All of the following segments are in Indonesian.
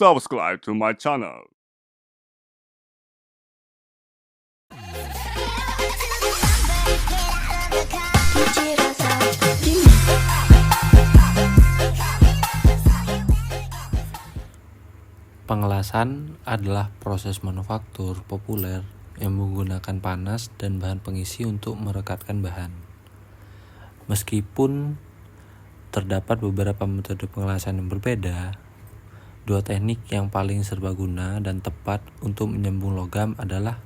subscribe to my channel. Pengelasan adalah proses manufaktur populer yang menggunakan panas dan bahan pengisi untuk merekatkan bahan. Meskipun terdapat beberapa metode pengelasan yang berbeda, dua teknik yang paling serbaguna dan tepat untuk menyambung logam adalah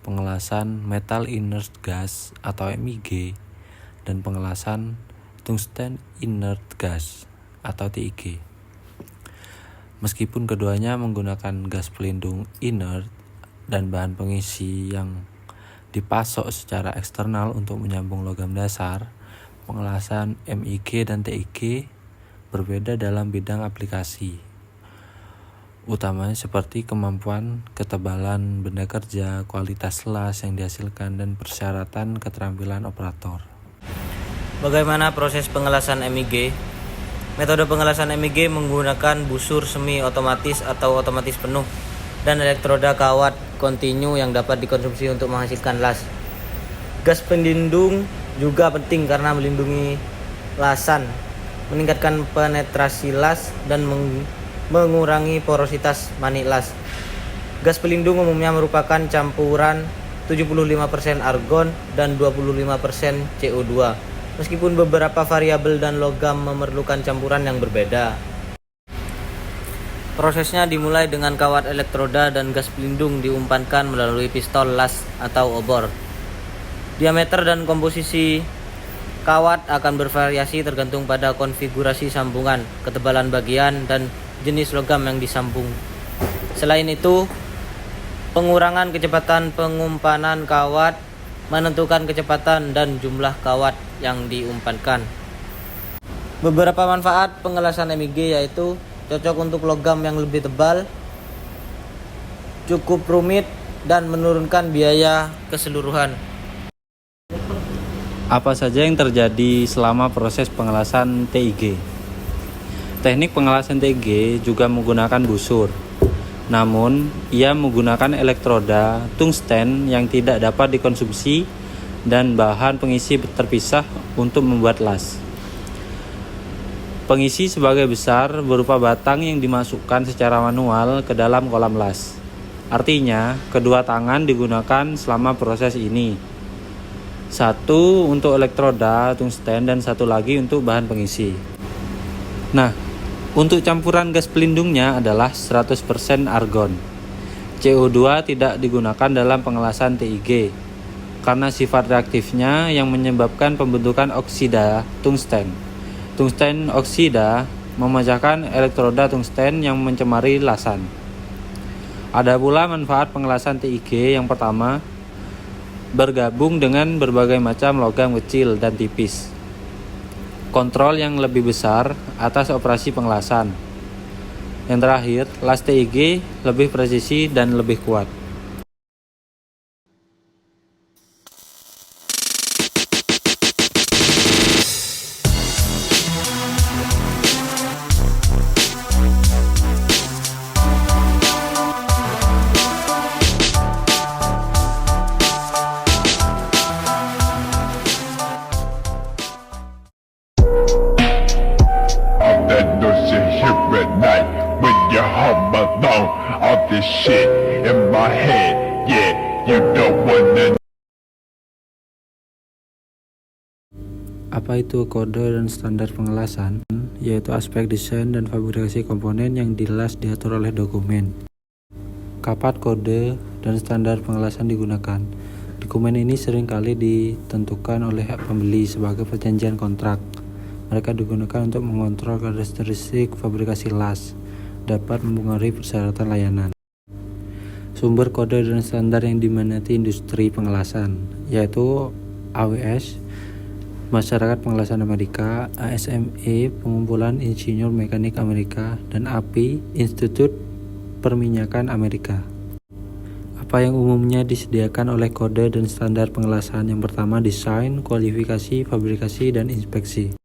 pengelasan Metal Inert Gas atau MIG dan pengelasan Tungsten Inert Gas atau TIG. Meskipun keduanya menggunakan gas pelindung inert dan bahan pengisi yang dipasok secara eksternal untuk menyambung logam dasar, pengelasan MIG dan TIG berbeda dalam bidang aplikasi, utamanya seperti kemampuan, ketebalan benda kerja, kualitas las yang dihasilkan, dan persyaratan keterampilan operator. Bagaimana proses pengelasan MIG? Metode pengelasan MIG menggunakan busur semi otomatis atau otomatis penuh dan elektroda kawat kontinu yang dapat dikonsumsi untuk menghasilkan las. Gas pelindung juga penting karena melindungi lasan, meningkatkan penetrasi las, dan mengurangi porositas manik las. Gas pelindung umumnya merupakan campuran 75% argon dan 25% CO2. Meskipun beberapa variabel dan logam memerlukan campuran yang berbeda. Prosesnya dimulai dengan kawat elektroda dan gas pelindung diumpankan melalui pistol las atau obor. Diameter dan komposisi kawat akan bervariasi tergantung pada konfigurasi sambungan, ketebalan bagian, dan jenis logam yang disambung. Selain itu, pengurangan kecepatan pengumpanan kawat menentukan kecepatan dan jumlah kawat yang diumpankan. Beberapa manfaat pengelasan MIG yaitu cocok untuk logam yang lebih tebal, cukup rumit, dan menurunkan biaya keseluruhan. Apa saja yang terjadi selama proses pengelasan TIG? Teknik pengelasan TIG juga menggunakan busur. Namun, ia menggunakan elektroda tungsten yang tidak dapat dikonsumsi dan bahan pengisi terpisah untuk membuat las. Pengisi sebagai besar berupa batang yang dimasukkan secara manual ke dalam kolam las. Artinya, kedua tangan digunakan selama proses ini. Satu untuk elektroda tungsten dan satu lagi untuk bahan pengisi. Nah, untuk campuran gas pelindungnya adalah 100% argon. CO2 tidak digunakan dalam pengelasan TIG karena sifat reaktifnya yang menyebabkan pembentukan oksida tungsten. Tungsten oksida memecahkan elektroda tungsten yang mencemari lasan. Ada pula manfaat pengelasan TIG yang pertama, bergabung dengan berbagai macam logam kecil dan tipis. Kontrol yang lebih besar atas operasi pengelasan. Yang terakhir, las TIG lebih presisi dan lebih kuat. All this shit in my head, yeah, you don't wanna. Apa itu kode dan standar pengelasan? Yaitu aspek desain dan fabrikasi komponen yang jelas diatur oleh dokumen. Kapan kode dan standar pengelasan digunakan? Dokumen ini seringkali ditentukan oleh pembeli sebagai perjanjian kontrak. Mereka digunakan untuk mengontrol karakteristik fabrikasi las, dapat mempengaruhi persyaratan layanan. Sumber kode dan standar yang diminati industri pengelasan, yaitu AWS, Masyarakat Pengelasan Amerika, ASME, Pengumpulan Insinyur Mekanik Amerika, dan API, Institut Perminyakan Amerika. Apa yang umumnya disediakan oleh kode dan standar pengelasan? Yang pertama, desain, kualifikasi, fabrikasi, dan inspeksi.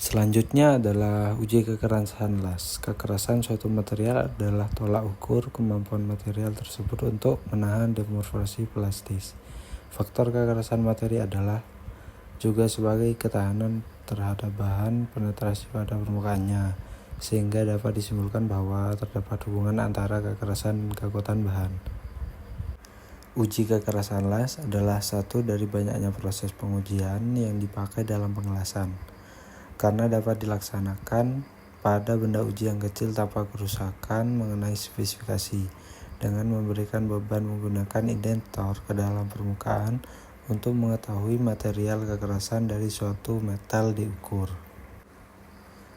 Selanjutnya adalah uji kekerasan las. Kekerasan suatu material adalah tolak ukur kemampuan material tersebut untuk menahan deformasi plastis. Faktor kekerasan materi adalah juga sebagai ketahanan terhadap bahan penetrasi pada permukaannya, sehingga dapat disimpulkan bahwa terdapat hubungan antara kekerasan dan kekuatan bahan. Uji kekerasan las adalah satu dari banyaknya proses pengujian yang dipakai dalam pengelasan, karena dapat dilaksanakan pada benda uji yang kecil tanpa kerusakan mengenai spesifikasi, dengan memberikan beban menggunakan indentor ke dalam permukaan untuk mengetahui material kekerasan dari suatu metal diukur.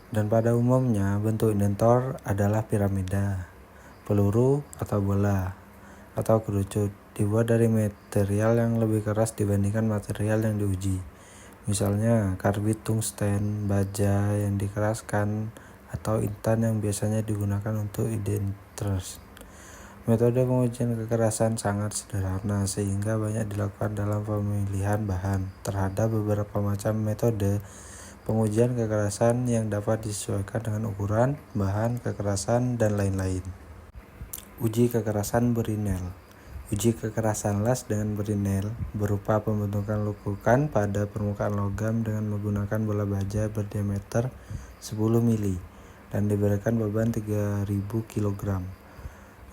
Dan pada umumnya bentuk indentor adalah piramida, peluru atau bola, atau kerucut, dibuat dari material yang lebih keras dibandingkan material yang diuji. Misalnya karbid tungsten, baja yang dikeraskan, atau intan yang biasanya digunakan untuk indenters. Metode pengujian kekerasan sangat sederhana sehingga banyak dilakukan dalam pemilihan bahan. Terhadap beberapa macam metode pengujian kekerasan yang dapat disesuaikan dengan ukuran, bahan, kekerasan, dan lain-lain. Uji kekerasan Brinell. Uji kekerasan las dengan Brinell berupa pembentukan lekukan pada permukaan logam dengan menggunakan bola baja berdiameter 10 mili dan diberikan beban 3000 kg.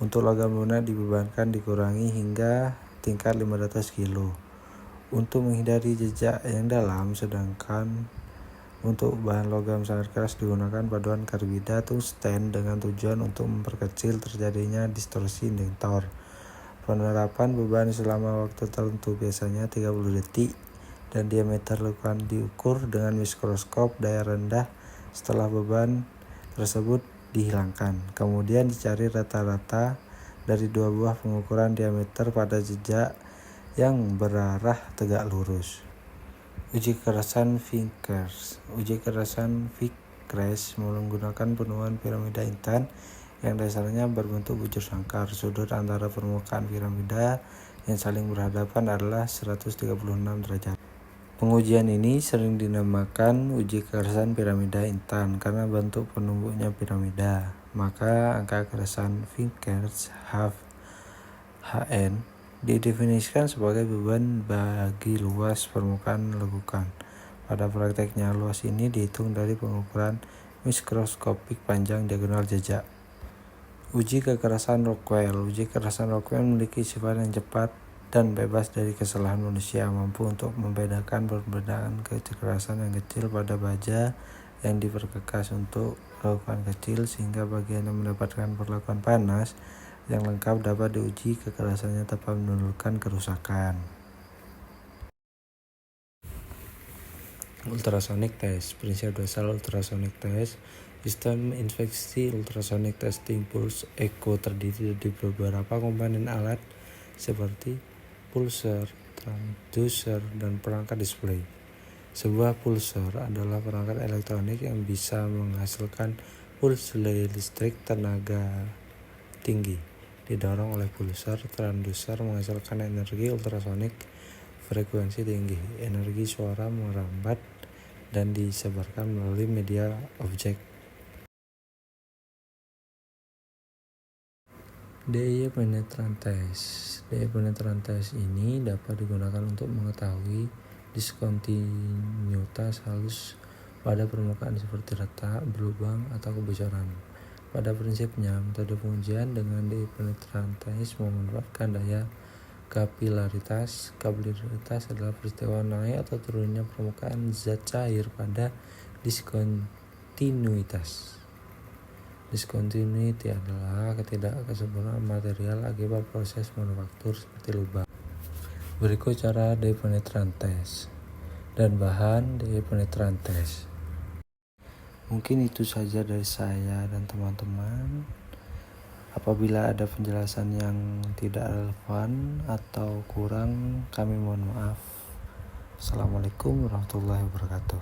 Untuk logam lunak dibebankan dikurangi hingga tingkat 500 kg untuk menghindari jejak yang dalam, sedangkan untuk bahan logam sangat keras digunakan paduan karbida tungsten dengan tujuan untuk memperkecil terjadinya distorsi indentor. Penerapan beban selama waktu tertentu, biasanya 30 detik, dan diameter lekukan diukur dengan mikroskop daya rendah. Setelah beban tersebut dihilangkan, kemudian dicari rata-rata dari dua buah pengukuran diameter pada jejak yang berarah tegak lurus. Uji kekerasan Vickers. Uji kekerasan Vickers menggunakan penuhan piramida intan yang dasarnya berbentuk bujur sangkar. Sudut antara permukaan piramida yang saling berhadapan adalah 136 derajat. Pengujian ini sering dinamakan uji kekerasan piramida intan karena bentuk penumbuknya piramida. Maka angka kekerasan Vickers Hn didefinisikan sebagai beban bagi luas permukaan lekukan. Pada prakteknya, luas ini dihitung dari pengukuran mikroskopik panjang diagonal jejak. Uji kekerasan Rockwell. Uji kekerasan Rockwell memiliki sifat yang cepat dan bebas dari kesalahan manusia, mampu untuk membedakan perbedaan kekerasan yang kecil pada baja yang diperkekas untuk lekukan kecil, sehingga bagian yang mendapatkan perlakuan panas yang lengkap dapat diuji kekerasannya tanpa menimbulkan kerusakan. Ultrasonic test. Prinsip dasar ultrasonic test. Sistem infeksi ultrasonic testing pulse echo terdiri dari beberapa komponen alat seperti pulser, transducer, dan perangkat display. Sebuah pulser adalah perangkat elektronik yang bisa menghasilkan pulse listrik tenaga tinggi. Didorong oleh pulser, transducer menghasilkan energi ultrasonik frekuensi tinggi. Energi suara merambat dan disebarkan melalui media objek. Daya penetran test. Daya penetran test ini dapat digunakan untuk mengetahui diskontinuitas halus pada permukaan seperti retak, berlubang, atau kebocoran. Pada prinsipnya, metode pengujian dengan daya penetran test memanfaatkan daya kapilaritas. Kapilaritas adalah peristiwa naik atau turunnya permukaan zat cair pada diskontinuitas. Discontinuity adalah ketidaksempurnaan material akibat proses manufaktur seperti lubang. Berikut cara daya penetran test dan bahan daya penetran test. Mungkin itu saja dari saya dan teman-teman. Apabila ada penjelasan yang tidak relevan atau kurang, kami mohon maaf. Assalamualaikum warahmatullahi wabarakatuh.